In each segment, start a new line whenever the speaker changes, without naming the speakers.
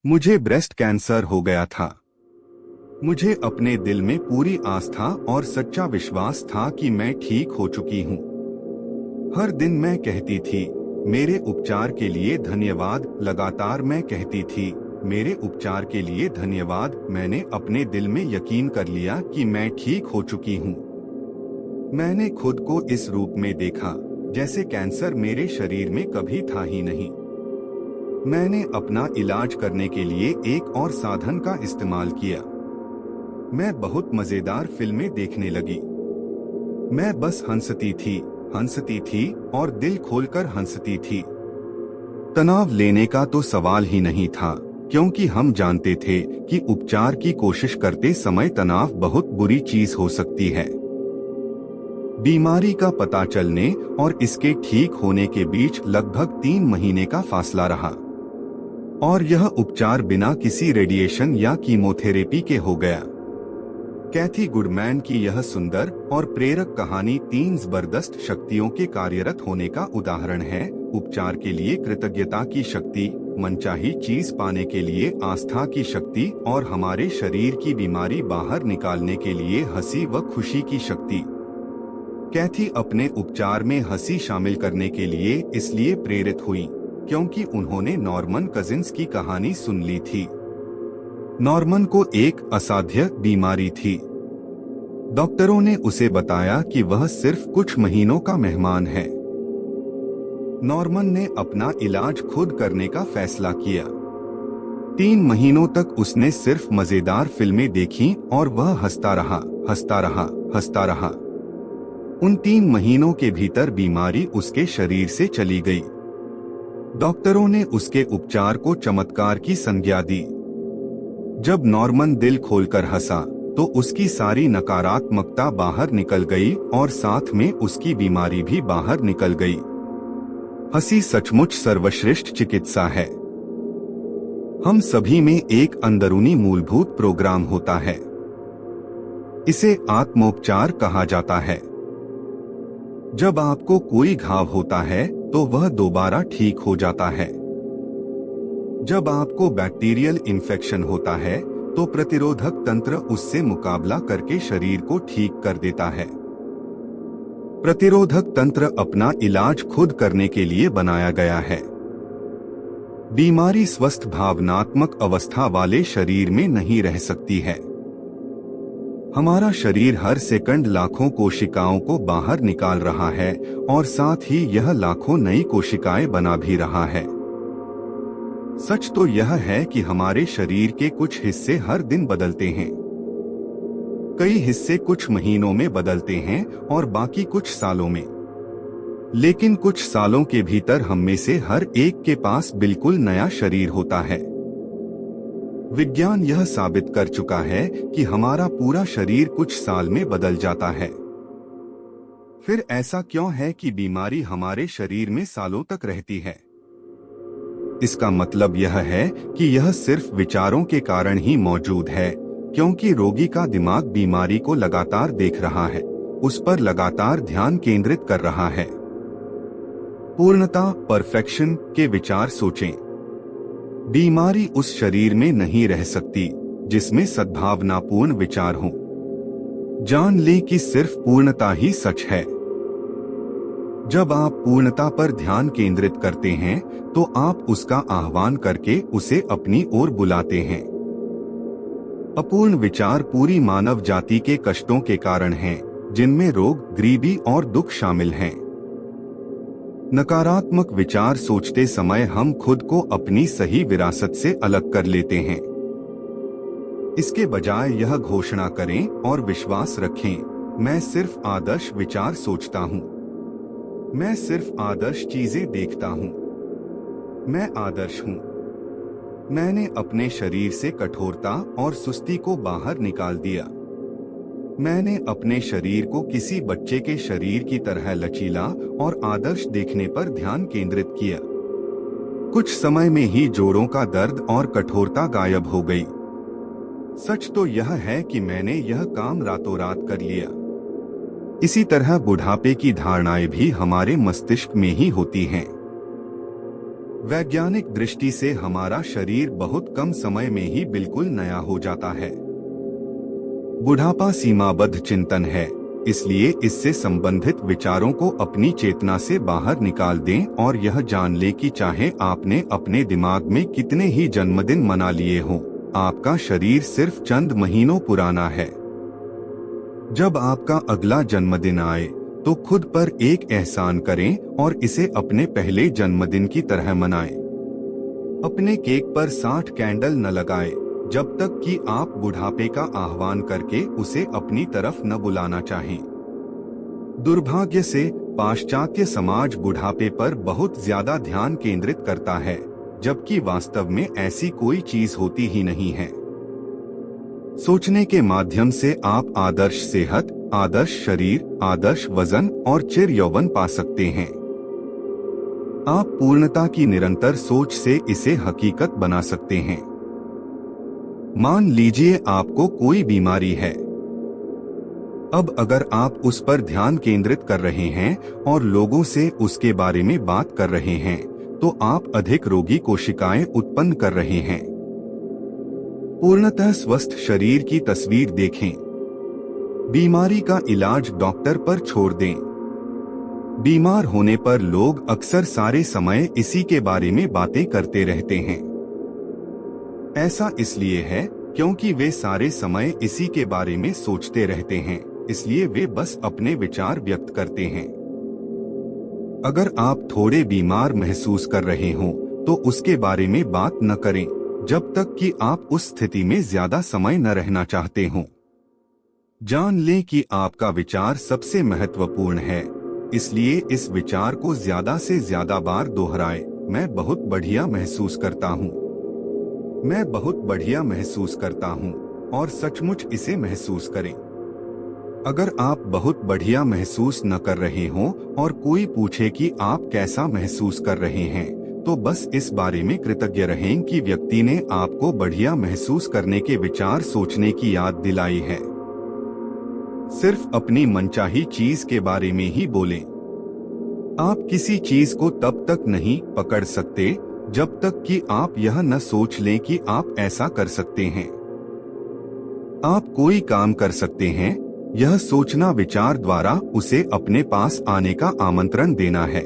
मुझे breast cancer हो गया था। मुझे अपने दिल में पूरी आस्था और सच्चा विश्वास था कि मैं ठीक हो चुकी हूँ। हर दिन मैं कहती थी, मेरे उपचार के लिए धन्यवाद। लगातार मैं कहती थी, मेरे उपचार के लिए धन्यवाद। मैंने अपने दिल में यकीन कर लिया कि मैं ठीक हो चुकी हूँ। मैंने खुद को इस रूप में देखा जैसे कैंसर मेरे शरीर में कभी था ही नहीं। मैंने अपना इलाज करने के लिए एक और साधन का इस्तेमाल किया। मैं बहुत मजेदार फिल्में देखने लगी। मैं बस हंसती थी और दिल खोलकर हंसती थी। तनाव लेने का तो सवाल ही नहीं था, क्योंकि हम जानते थे कि उपचार की कोशिश करते समय तनाव बहुत बुरी चीज हो सकती है। बीमारी का पता चलने और इसके ठीक होने के बीच लगभग 3 महीने का फासला रहा, और यह उपचार बिना किसी रेडिएशन या कीमोथेरेपी के हो गया। कैथी गुडमैन की यह सुंदर और प्रेरक कहानी 3 जबरदस्त शक्तियों के कार्यरत होने का उदाहरण है। उपचार के लिए कृतज्ञता की शक्ति, मनचाही चीज पाने के लिए आस्था की शक्ति, और हमारे शरीर की बीमारी बाहर निकालने के लिए हंसी व खुशी की शक्ति। कैथी अपने उपचार में हंसी शामिल करने के लिए इसलिए प्रेरित हुई क्योंकि उन्होंने नॉर्मन कजिन्स की कहानी सुन ली थी। नॉर्मन को एक असाध्य बीमारी थी। डॉक्टरों ने उसे बताया कि वह सिर्फ कुछ महीनों का मेहमान है। नॉर्मन ने अपना इलाज खुद करने का फैसला किया। 3 महीनों तक उसने सिर्फ मजेदार फिल्में देखीं और वह हंसता रहा। उन 3 महीनों के भीतर बीमारी उसके शरीर से चली गई। डॉक्टरों ने उसके उपचार को चमत्कार की संज्ञा दी। जब नॉर्मन दिल खोलकर हंसा तो उसकी सारी नकारात्मकता बाहर निकल गई और साथ में उसकी बीमारी भी बाहर निकल गई। हंसी सचमुच सर्वश्रेष्ठ चिकित्सा है। हम सभी में एक अंदरूनी मूलभूत प्रोग्राम होता है। इसे आत्मोपचार कहा जाता है। जब आपको कोई घाव होता है तो वह दोबारा ठीक हो जाता है। जब आपको बैक्टीरियल इन्फेक्शन होता है तो प्रतिरोधक तंत्र उससे मुकाबला करके शरीर को ठीक कर देता है। प्रतिरोधक तंत्र अपना इलाज खुद करने के लिए बनाया गया है। बीमारी स्वस्थ भावनात्मक अवस्था वाले शरीर में नहीं रह सकती है। हमारा शरीर हर सेकंड लाखों कोशिकाओं को बाहर निकाल रहा है और साथ ही यह लाखों नई कोशिकाएं बना भी रहा है। सच तो यह है कि हमारे शरीर के कुछ हिस्से हर दिन बदलते हैं। कई हिस्से कुछ महीनों में बदलते हैं और बाकी कुछ सालों में। लेकिन कुछ सालों के भीतर हम में से हर एक के पास बिल्कुल नया शरीर होता है। विज्ञान यह साबित कर चुका है कि हमारा पूरा शरीर कुछ साल में बदल जाता है। फिर ऐसा क्यों है कि बीमारी हमारे शरीर में सालों तक रहती है? इसका मतलब यह है कि यह सिर्फ विचारों के कारण ही मौजूद है, क्योंकि रोगी का दिमाग बीमारी को लगातार देख रहा है, उस पर लगातार ध्यान केंद्रित कर रहा है। पूर्णता, परफेक्शन के विचार सोचें। बीमारी उस शरीर में नहीं रह सकती जिसमें सद्भावनापूर्ण विचार हों। जान लें कि सिर्फ पूर्णता ही सच है। जब आप पूर्णता पर ध्यान केंद्रित करते हैं तो आप उसका आह्वान करके उसे अपनी ओर बुलाते हैं। अपूर्ण विचार पूरी मानव जाति के कष्टों के कारण हैं, जिनमें रोग, गरीबी और दुख शामिल हैं। नकारात्मक विचार सोचते समय हम खुद को अपनी सही विरासत से अलग कर लेते हैं। इसके बजाय यह घोषणा करें और विश्वास रखें, मैं सिर्फ आदर्श विचार सोचता हूँ। मैं सिर्फ आदर्श चीजें देखता हूँ। मैं आदर्श हूँ। मैंने अपने शरीर से कठोरता और सुस्ती को बाहर निकाल दिया। मैंने अपने शरीर को किसी बच्चे के शरीर की तरह लचीला और आदर्श देखने पर ध्यान केंद्रित किया। कुछ समय में ही जोड़ों का दर्द और कठोरता गायब हो गई। सच तो यह है कि मैंने यह काम रातों रात कर लिया। इसी तरह बुढ़ापे की धारणाएं भी हमारे मस्तिष्क में ही होती हैं। वैज्ञानिक दृष्टि से हमारा शरीर बहुत कम समय में ही बिल्कुल नया हो जाता है। बुढ़ापा सीमाबद्ध चिंतन है, इसलिए इससे संबंधित विचारों को अपनी चेतना से बाहर निकाल दें और यह जान ले कि चाहे आपने अपने दिमाग में कितने ही जन्मदिन मना लिए हों, आपका शरीर सिर्फ चंद महीनों पुराना है। जब आपका अगला जन्मदिन आए तो खुद पर एक एहसान करें और इसे अपने पहले जन्मदिन की तरह मनाएं। अपने केक पर 60 कैंडल न लगाएं, जब तक कि आप बुढ़ापे का आह्वान करके उसे अपनी तरफ न बुलाना चाहें। दुर्भाग्य से पाश्चात्य समाज बुढ़ापे पर बहुत ज्यादा ध्यान केंद्रित करता है, जबकि वास्तव में ऐसी कोई चीज होती ही नहीं है। सोचने के माध्यम से आप आदर्श सेहत, आदर्श शरीर, आदर्श वजन और चिर यौवन पा सकते हैं। आप पूर्णता की निरंतर सोच से इसे हकीकत बना सकते हैं। मान लीजिए आपको कोई बीमारी है। अब अगर आप उस पर ध्यान केंद्रित कर रहे हैं और लोगों से उसके बारे में बात कर रहे हैं, तो आप अधिक रोगी कोशिकाएं उत्पन्न कर रहे हैं। पूर्णतः स्वस्थ शरीर की तस्वीर देखें। बीमारी का इलाज डॉक्टर पर छोड़ दें। बीमार होने पर लोग अक्सर सारे समय इसी के बारे में बातें करते रहते हैं। ऐसा इसलिए है क्योंकि वे सारे समय इसी के बारे में सोचते रहते हैं, इसलिए वे बस अपने विचार व्यक्त करते हैं। अगर आप थोड़े बीमार महसूस कर रहे हों, तो उसके बारे में बात न करें जब तक कि आप उस स्थिति में ज्यादा समय न रहना चाहते हों। जान लें कि आपका विचार सबसे महत्वपूर्ण है, इसलिए इस विचार को ज्यादा से ज्यादा बार दोहराएं। मैं बहुत बढ़िया महसूस करता हूँ। मैं बहुत बढ़िया महसूस करता हूँ और सचमुच इसे महसूस करें। अगर आप बहुत बढ़िया महसूस न कर रहे हों और कोई पूछे कि आप कैसा महसूस कर रहे हैं, तो बस इस बारे में कृतज्ञ रहें कि व्यक्ति ने आपको बढ़िया महसूस करने के विचार सोचने की याद दिलाई है। सिर्फ अपनी मनचाही चीज के बारे में ही बोलें। आप किसी चीज को तब तक नहीं पकड़ सकते जब तक कि आप यह न सोच लें कि आप ऐसा कर सकते हैं। आप कोई काम कर सकते हैं, यह सोचना विचार द्वारा उसे अपने पास आने का आमंत्रण देना है।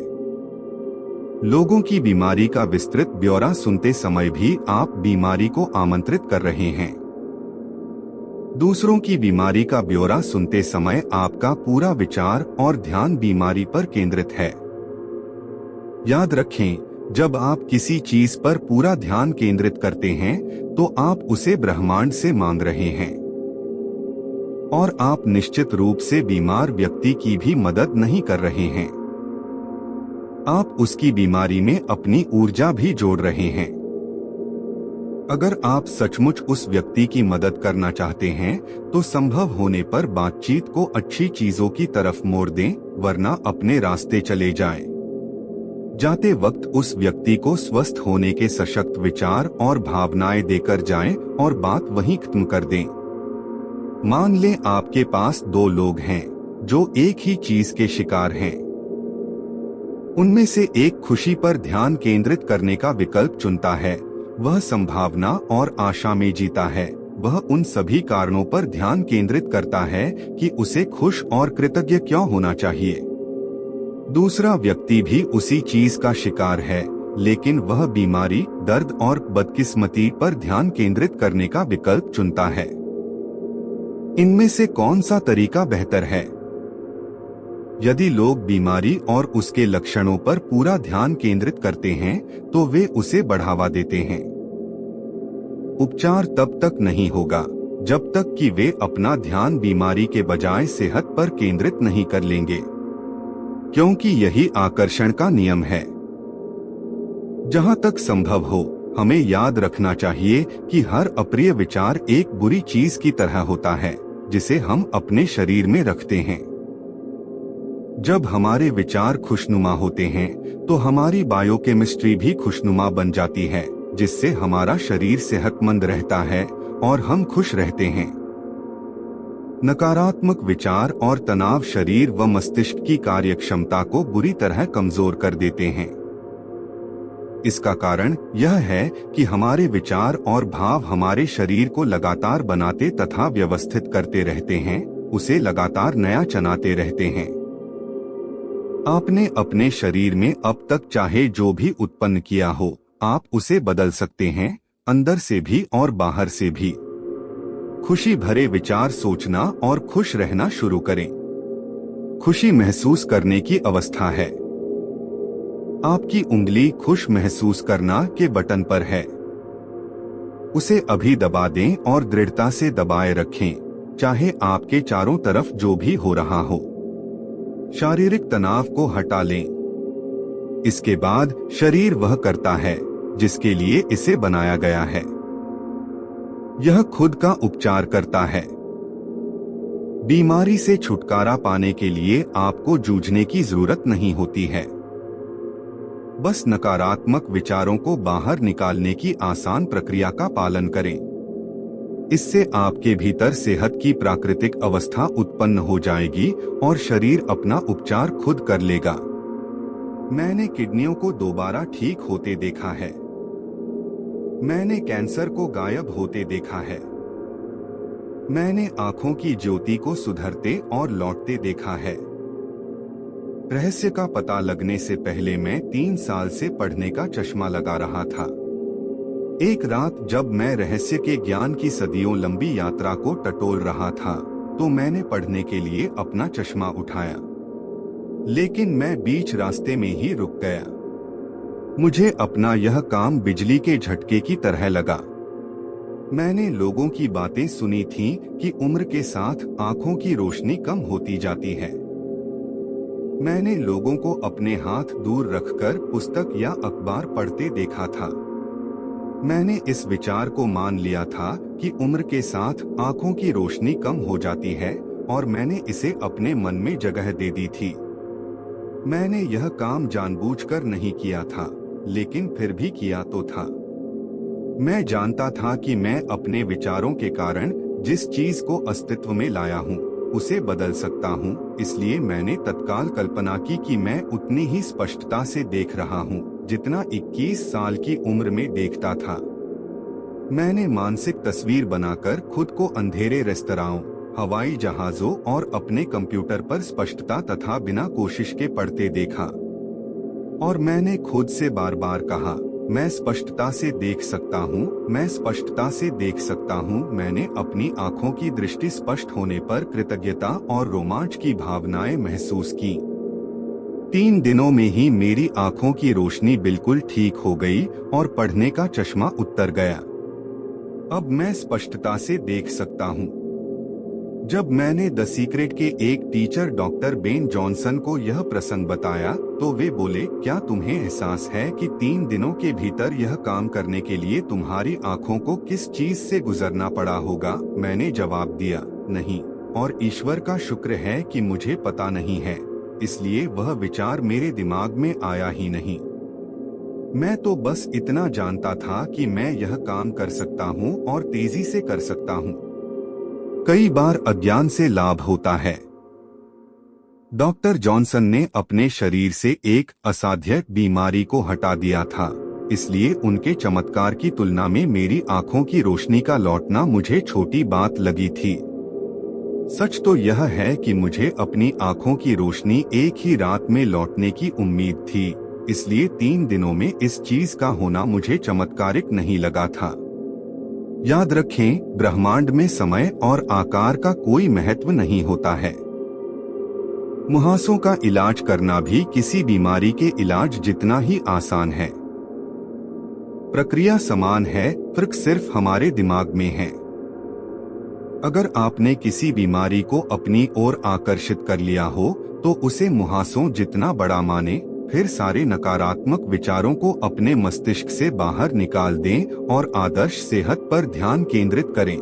लोगों की बीमारी का विस्तृत ब्यौरा सुनते समय भी आप बीमारी को आमंत्रित कर रहे हैं। दूसरों की बीमारी का ब्यौरा सुनते समय आपका पूरा विचार और ध्यान बीमारी पर केंद्रित है। याद रखें, जब आप किसी चीज पर पूरा ध्यान केंद्रित करते हैं, तो आप उसे ब्रह्मांड से मांग रहे हैं। और आप निश्चित रूप से बीमार व्यक्ति की भी मदद नहीं कर रहे हैं। आप उसकी बीमारी में अपनी ऊर्जा भी जोड़ रहे हैं। अगर आप सचमुच उस व्यक्ति की मदद करना चाहते हैं, तो संभव होने पर बातचीत को अच्छी चीजों की तरफ मोड़ दें, वरना अपने रास्ते चले जाएं। जाते वक्त उस व्यक्ति को स्वस्थ होने के सशक्त विचार और भावनाएं देकर जाएं और बात वहीं खत्म कर दें। मान लें आपके पास 2 लोग हैं जो एक ही चीज के शिकार हैं। उनमें से एक खुशी पर ध्यान केंद्रित करने का विकल्प चुनता है, वह संभावना और आशा में जीता है। वह उन सभी कारणों पर ध्यान केंद्रित करता है कि उसे खुश और कृतज्ञ क्यों होना चाहिए। दूसरा व्यक्ति भी उसी चीज का शिकार है, लेकिन वह बीमारी, दर्द और बदकिस्मती पर ध्यान केंद्रित करने का विकल्प चुनता है। इनमें से कौन सा तरीका बेहतर है? यदि लोग बीमारी और उसके लक्षणों पर पूरा ध्यान केंद्रित करते हैं, तो वे उसे बढ़ावा देते हैं। उपचार तब तक नहीं होगा जब तक कि वे अपना ध्यान बीमारी के बजाय सेहत पर केंद्रित नहीं कर लेंगे, क्योंकि यही आकर्षण का नियम है। जहां तक संभव हो, हमें याद रखना चाहिए कि हर अप्रिय विचार एक बुरी चीज की तरह होता है, जिसे हम अपने शरीर में रखते हैं। जब हमारे विचार खुशनुमा होते हैं, तो हमारी बायोकेमिस्ट्री भी खुशनुमा बन जाती है, जिससे हमारा शरीर सेहतमंद रहता है और हम खुश रहते हैं। नकारात्मक विचार और तनाव शरीर व मस्तिष्क की कार्यक्षमता को बुरी तरह कमजोर कर देते हैं। इसका कारण यह है कि हमारे विचार और भाव हमारे शरीर को लगातार बनाते तथा व्यवस्थित करते रहते हैं, उसे लगातार नया चनाते रहते हैं। आपने अपने शरीर में अब तक चाहे जो भी उत्पन्न किया हो, आप उसे बदल सकते हैं, अंदर से भी और बाहर से भी। खुशी भरे विचार सोचना और खुश रहना शुरू करें। खुशी महसूस करने की अवस्था है। आपकी उंगली खुश महसूस करना के बटन पर है। उसे अभी दबा दें और दृढ़ता से दबाए रखें, चाहे आपके चारों तरफ जो भी हो रहा हो। शारीरिक तनाव को हटा लें। इसके बाद शरीर वह करता है जिसके लिए इसे बनाया गया है। यह खुद का उपचार करता है। बीमारी से छुटकारा पाने के लिए आपको जूझने की जरूरत नहीं होती है। बस नकारात्मक विचारों को बाहर निकालने की आसान प्रक्रिया का पालन करें। इससे आपके भीतर सेहत की प्राकृतिक अवस्था उत्पन्न हो जाएगी और शरीर अपना उपचार खुद कर लेगा। मैंने किडनियों को दोबारा ठीक होते देखा है। मैंने कैंसर को गायब होते देखा है। मैंने आंखों की ज्योति को सुधरते और लौटते देखा है। रहस्य का पता लगने से पहले मैं 3 साल से पढ़ने का चश्मा लगा रहा था। एक रात जब मैं रहस्य के ज्ञान की सदियों लंबी यात्रा को टटोल रहा था, तो मैंने पढ़ने के लिए अपना चश्मा उठाया, लेकिन मैं बीच रास्ते में ही रुक गया। मुझे अपना यह काम बिजली के झटके की तरह लगा। मैंने लोगों की बातें सुनी थीं कि उम्र के साथ आंखों की रोशनी कम होती जाती है। मैंने लोगों को अपने हाथ दूर रखकर पुस्तक या अखबार पढ़ते देखा था। मैंने इस विचार को मान लिया था कि उम्र के साथ आंखों की रोशनी कम हो जाती है और मैंने इसे अपने मन में जगह दे दी थी। मैंने यह काम जानबूझकर नहीं किया था, लेकिन फिर भी किया तो था। मैं जानता था कि मैं अपने विचारों के कारण जिस चीज को अस्तित्व में लाया हूँ, उसे बदल सकता हूँ। इसलिए मैंने तत्काल कल्पना की कि मैं उतनी ही स्पष्टता से देख रहा हूँ जितना 21 साल की उम्र में देखता था। मैंने मानसिक तस्वीर बनाकर खुद को अंधेरे रेस्तराओं, हवाई जहाजों और अपने कंप्यूटर पर स्पष्टता तथा बिना कोशिश के पढ़ते देखा। और मैंने खुद से बार बार कहा, मैं स्पष्टता से देख सकता हूँ, मैं स्पष्टता से देख सकता हूँ। मैंने अपनी आंखों की दृष्टि स्पष्ट होने पर कृतज्ञता और रोमांच की भावनाएं महसूस की। 3 दिनों में ही मेरी आंखों की रोशनी बिल्कुल ठीक हो गई और पढ़ने का चश्मा उतर गया। अब मैं स्पष्टता से देख सकता हूँ। जब मैंने द सीक्रेट के एक टीचर डॉक्टर बेन जॉनसन को यह प्रसंग बताया, तो वे बोले, क्या तुम्हें एहसास है कि 3 दिनों के भीतर यह काम करने के लिए तुम्हारी आंखों को किस चीज से गुजरना पड़ा होगा? मैंने जवाब दिया, नहीं, और ईश्वर का शुक्र है कि मुझे पता नहीं है, इसलिए वह विचार मेरे दिमाग में आया ही नहीं। मैं तो बस इतना जानता था कि मैं यह काम कर सकता हूँ और तेजी से कर सकता हूँ। कई बार अज्ञान से लाभ होता है। डॉक्टर जॉनसन ने अपने शरीर से एक असाध्य बीमारी को हटा दिया था, इसलिए उनके चमत्कार की तुलना में मेरी आंखों की रोशनी का लौटना मुझे छोटी बात लगी थी। सच तो यह है कि मुझे अपनी आंखों की रोशनी एक ही रात में लौटने की उम्मीद थी, इसलिए 3 दिनों में इस चीज का होना मुझे चमत्कारिक नहीं लगा था। याद रखें, ब्रह्मांड में समय और आकार का कोई महत्व नहीं होता है। मुहासों का इलाज करना भी किसी बीमारी के इलाज जितना ही आसान है। प्रक्रिया समान है, फर्क सिर्फ हमारे दिमाग में है। अगर आपने किसी बीमारी को अपनी ओर आकर्षित कर लिया हो, तो उसे मुहासों जितना बड़ा माने, फिर सारे नकारात्मक विचारों को अपने मस्तिष्क से बाहर निकाल दें और आदर्श सेहत पर ध्यान केंद्रित करें।